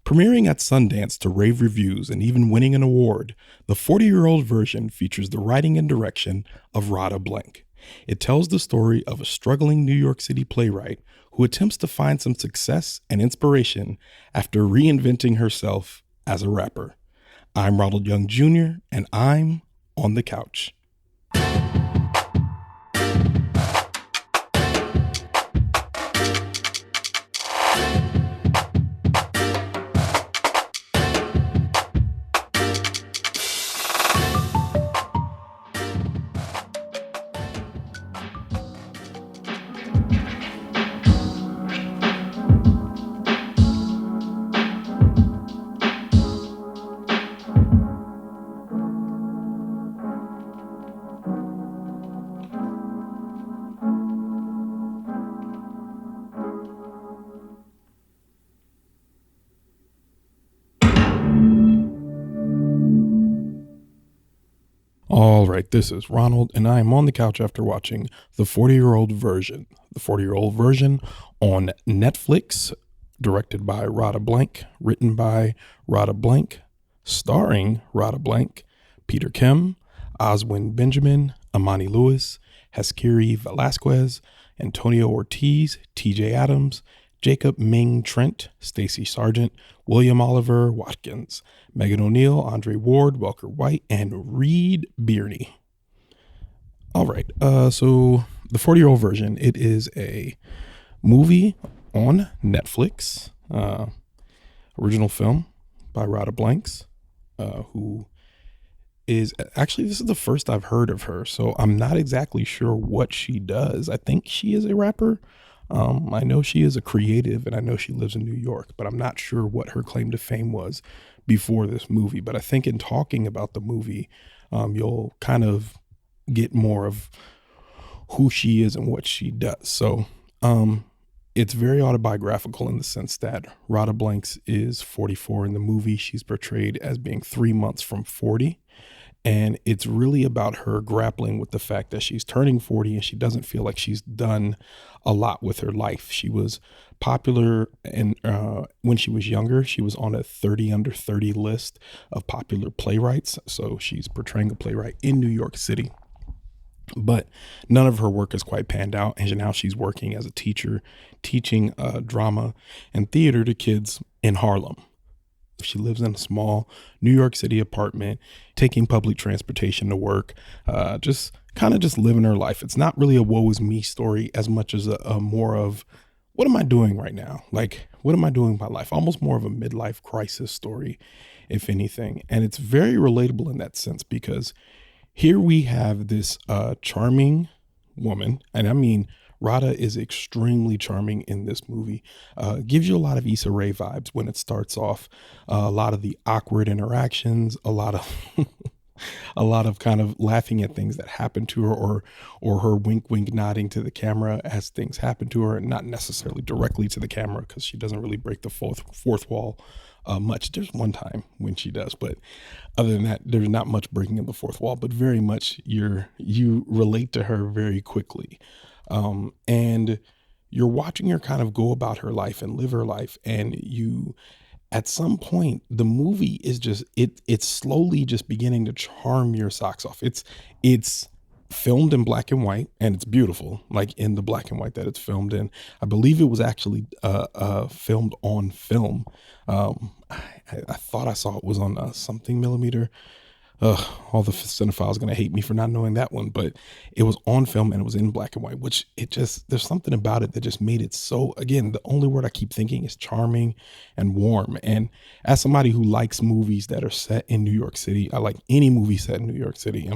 Premiering at Sundance to rave reviews and even winning an award, the 40-year-old version features the writing and direction of Radha Blank. It tells the story of a struggling New York City playwright who attempts to find some success and inspiration after reinventing herself as a rapper. I'm Ronald Young Jr., and I'm on the couch. All right, this is Ronald, and I am on the couch after watching the 40-year-old version. The 40-year-old version on Netflix, directed by Radha Blank, written by Radha Blank, starring Radha Blank, Peter Kim, Oswin Benjamin, Imani Lewis, Haskiri Velasquez, Antonio Ortiz, TJ Adams, Jacob Ming-Trent, Stacy Sargeant, William Oliver Watkins, Meghan O'Neill, Andre Ward, Welker White, and Reed Birney. All right, so the 40-year-old version, it is a movie on Netflix, original film by Radha Blanks, who is actually, this is the first I've heard of her, so I'm not exactly sure what she does. I think she is a rapper. I know she is a creative, and I know she lives in New York, but I'm not sure what her claim to fame was before this movie. But I think in talking about the movie, you'll kind of get more of who she is and what she does. So it's very autobiographical in the sense that Radha Blanks is 44 in the movie. She's portrayed as being 3 months from 40. And it's really about her grappling with the fact that she's turning 40 and she doesn't feel like she's done a lot with her life. She was popular, and when she was younger, she was on a 30 under 30 list of popular playwrights. So she's portraying a playwright in New York City. But none of her work has quite panned out. And now she's working as a teacher, teaching drama and theater to kids in Harlem. She lives in a small New York City apartment, taking public transportation to work, just living her life. It's not really a woe is me story as much as a more of, what am I doing right now? Like, what am I doing with my life? Almost more of a midlife crisis story, if anything. And it's very relatable in that sense, because here we have this charming woman, and I mean, Radha is extremely charming in this movie. Gives you a lot of Issa Rae vibes when it starts off. A lot of the awkward interactions, a lot of kind of laughing at things that happen to her, or her wink nodding to the camera as things happen to her, and not necessarily directly to the camera, because she doesn't really break the fourth wall much. There's one time when she does, but other than that, there's not much breaking of the fourth wall, but very much you relate to her very quickly. And you're watching her kind of go about her life and live her life. And you, at some point, the movie is just, it's slowly just beginning to charm your socks off. It's filmed in black and white, and it's beautiful, like in the black and white that it's filmed in. I believe it was actually, filmed on film. I thought I saw it was on something millimeter. All the cinephiles are going to hate me for not knowing that one, but it was on film and it was in black and white, which there's something about it that just made it so, again, the only word I keep thinking is charming and warm. And as somebody who likes movies that are set in New York City, I like any movie set in New York City. I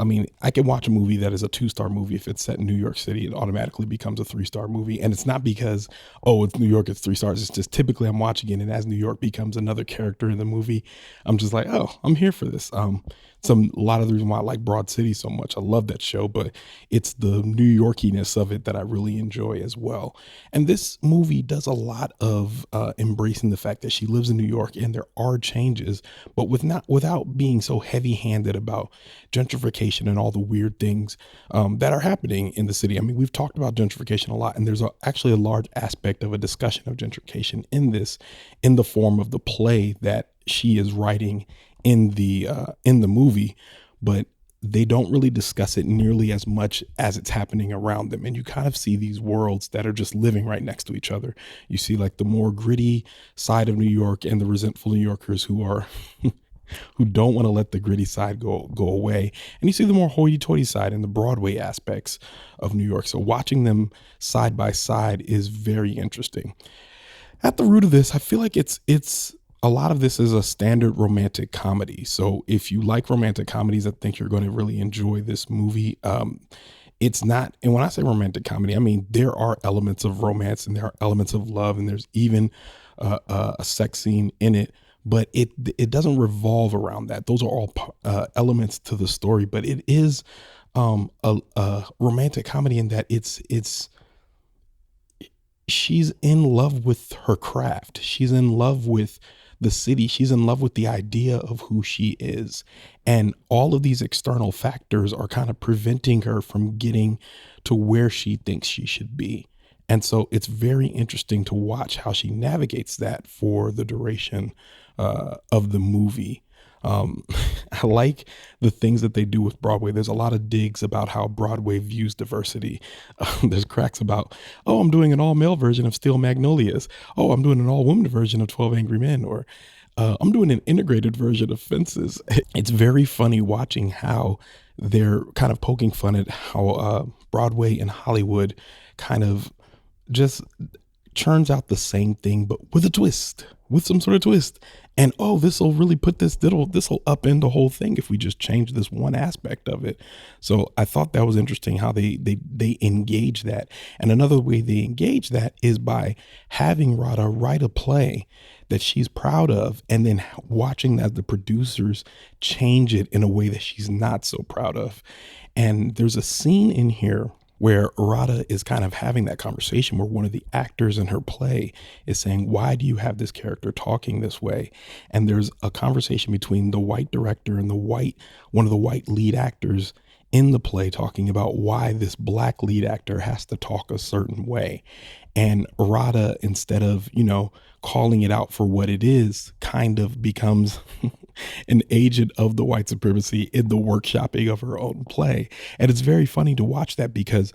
mean, I can watch a movie that is a 2-star movie. If it's set in New York City, it automatically becomes a 3-star movie. And it's not because, it's New York, it's 3 stars. It's just typically I'm watching it, and as New York becomes another character in the movie, I'm just like, I'm here for this. a lot of the reason why I like Broad City so much. I love that show, but it's the New Yorkiness of it that I really enjoy as well. And this movie does a lot of embracing the fact that she lives in New York and there are changes, but without being so heavy handed about gentrification and all the weird things that are happening in the city. I mean, we've talked about gentrification a lot, and there's actually a large aspect of a discussion of gentrification in this, in the form of the play that she is writing in the movie, but they don't really discuss it nearly as much as it's happening around them. And you kind of see these worlds that are just living right next to each other. You see like the more gritty side of New York and the resentful New Yorkers who are who don't want to let the gritty side go away. And you see the more hoity-toity side and the Broadway aspects of New York. So watching them side by side is very interesting. At the root of this, I feel like it's a lot of this is a standard romantic comedy. So if you like romantic comedies, I think you're going to really enjoy this movie. It's not, and when I say romantic comedy, I mean, there are elements of romance and there are elements of love, and there's even a sex scene in it, but it doesn't revolve around that. Those are all elements to the story, but it is a romantic comedy in that she's in love with her craft. She's in love with the city. She's in love with the idea of who she is. And all of these external factors are kind of preventing her from getting to where she thinks she should be. And so it's very interesting to watch how she navigates that for the duration of the movie. I like the things that they do with Broadway. There's a lot of digs about how Broadway views diversity. There's cracks about, oh, I'm doing an all male version of Steel Magnolias. Oh, I'm doing an all woman version of 12 Angry Men, or I'm doing an integrated version of Fences. It's very funny watching how they're kind of poking fun at how Broadway and Hollywood kind of just churns out the same thing, but with a twist, with some sort of twist. And oh, this will really put this will upend the whole thing if we just change this one aspect of it. So I thought that was interesting how they engage that. And another way they engage that is by having Radha write a play that she's proud of, and then watching as the producers change it in a way that she's not so proud of. And there's a scene in here where Radha is kind of having that conversation where one of the actors in her play is saying, why do you have this character talking this way? And there's a conversation between the white director and one of the white lead actors in the play talking about why this black lead actor has to talk a certain way. And Radha, instead of, calling it out for what it is, kind of becomes an agent of the white supremacy in the workshopping of her own play. And it's very funny to watch that, because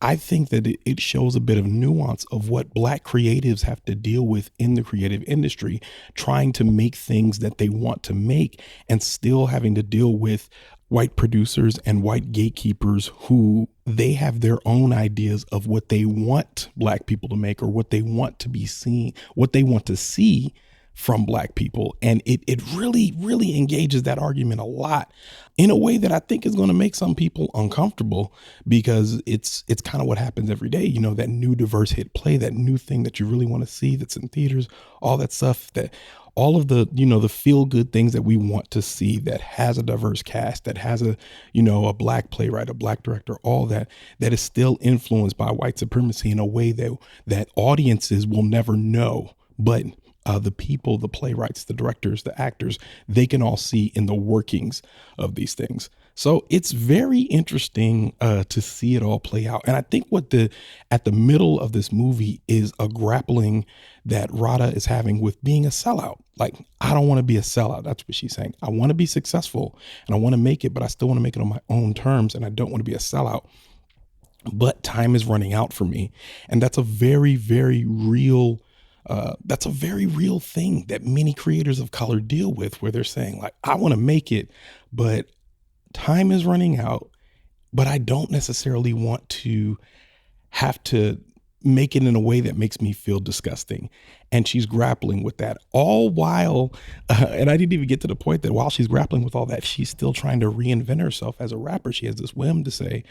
I think that it shows a bit of nuance of what black creatives have to deal with in the creative industry, trying to make things that they want to make and still having to deal with white producers and white gatekeepers who they have their own ideas of what they want black people to make, or what they want to be seen, what they want to see from black people. And it really, really engages that argument a lot in a way that I think is going to make some people uncomfortable, because it's kind of what happens every day. That new diverse hit play, that new thing that you really want to see that's in theaters, all that stuff, that all of the, the feel good things that we want to see, that has a diverse cast, that has a black playwright, a black director, all that is still influenced by white supremacy in a way that audiences will never know. But the people, the playwrights, the directors, the actors, they can all see in the workings of these things. So it's very interesting to see it all play out. And I think at the middle of this movie is a grappling that Radha is having with being a sellout. Like, I don't want to be a sellout. That's what she's saying. I want to be successful and I want to make it, but I still want to make it on my own terms, and I don't want to be a sellout. But time is running out for me. And that's a very, very real thing that many creators of color deal with, where they're saying, like, I want to make it, but time is running out, but I don't necessarily want to have to make it in a way that makes me feel disgusting. And she's grappling with that all while, and I didn't even get to the point that while she's grappling with all that, she's still trying to reinvent herself as a rapper. She has this whim to say,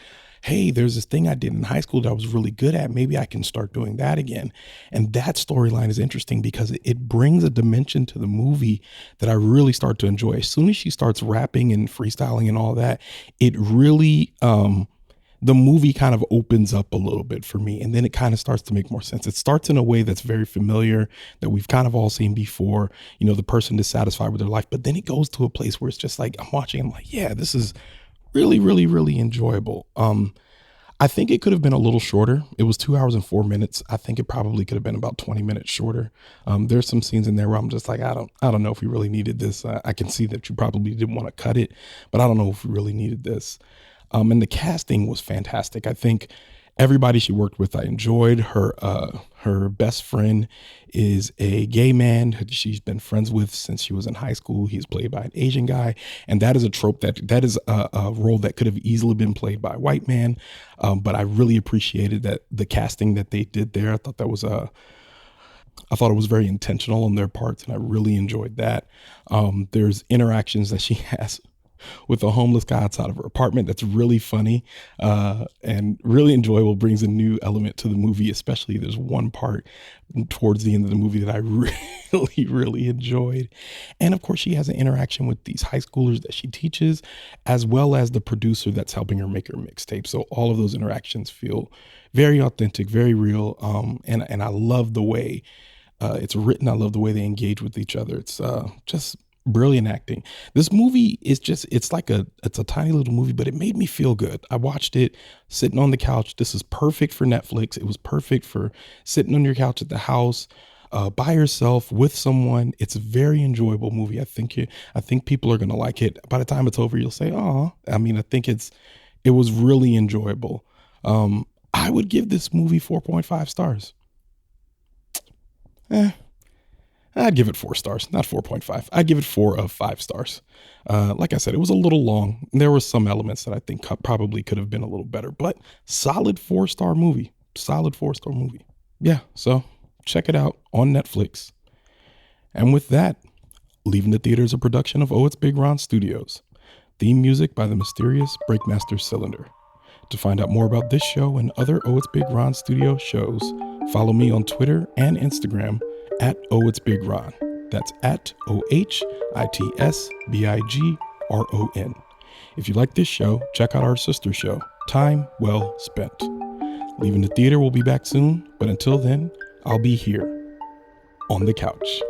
hey, there's this thing I did in high school that I was really good at. Maybe I can start doing that again. And that storyline is interesting because it brings a dimension to the movie that I really start to enjoy. As soon as she starts rapping and freestyling and all that, it really, the movie kind of opens up a little bit for me, and then it kind of starts to make more sense. It starts in a way that's very familiar, that we've kind of all seen before, you know, the person dissatisfied with their life, but then it goes to a place where it's just like, I'm watching, I'm like, yeah, this is really, really, really enjoyable. I think it could have been a little shorter. It was 2 hours and 4 minutes. I think it probably could have been about 20 minutes shorter. There's some scenes in there where I'm just like, I don't know if we really needed this. I can see that you probably didn't want to cut it, but I don't know if we really needed this. And the casting was fantastic. I think everybody she worked with, I enjoyed. Her best friend is a gay man who she's been friends with since she was in high school. He's played by an Asian guy. And that is a trope that is a role that could have easily been played by a white man. But I really appreciated that the casting that they did there. I thought it was very intentional on their parts, and I really enjoyed that. There's interactions that she has with a homeless guy outside of her apartment that's really funny and really enjoyable, brings a new element to the movie. Especially there's one part towards the end of the movie that I really, really enjoyed. And of course, she has an interaction with these high schoolers that she teaches, as well as the producer that's helping her make her mixtape. So all of those interactions feel very authentic, very real. And I love the way it's written. I love the way they engage with each other. It's just brilliant acting. This movie is it's a tiny little movie, but it made me feel good. I watched it sitting on the couch. This is perfect for Netflix. It was perfect for sitting on your couch at the house, by yourself, with someone. It's a very enjoyable movie. I think people are going to like it. By the time it's over, you'll say, oh, I mean, I think it was really enjoyable. I would give this movie 4.5 stars. I'd give it 4 stars, not 4.5. I'd give it 4 of 5 stars. Like I said, it was a little long. There were some elements that I think probably could have been a little better, but solid 4-star movie. Solid 4-star movie. Yeah, so check it out on Netflix. And with that, Leaving the Theater is a production of ohitsBigRon Studios. Theme music by the mysterious Breakmaster Cylinder. To find out more about this show and other ohitsBigRon Studio shows, follow me on Twitter and Instagram at ohitsBigRon. That's at ohitsBigRon. If you like this show, check out our sister show, Time Well Spent. Leaving the Theater will be back soon, but until then, I'll be here on the couch.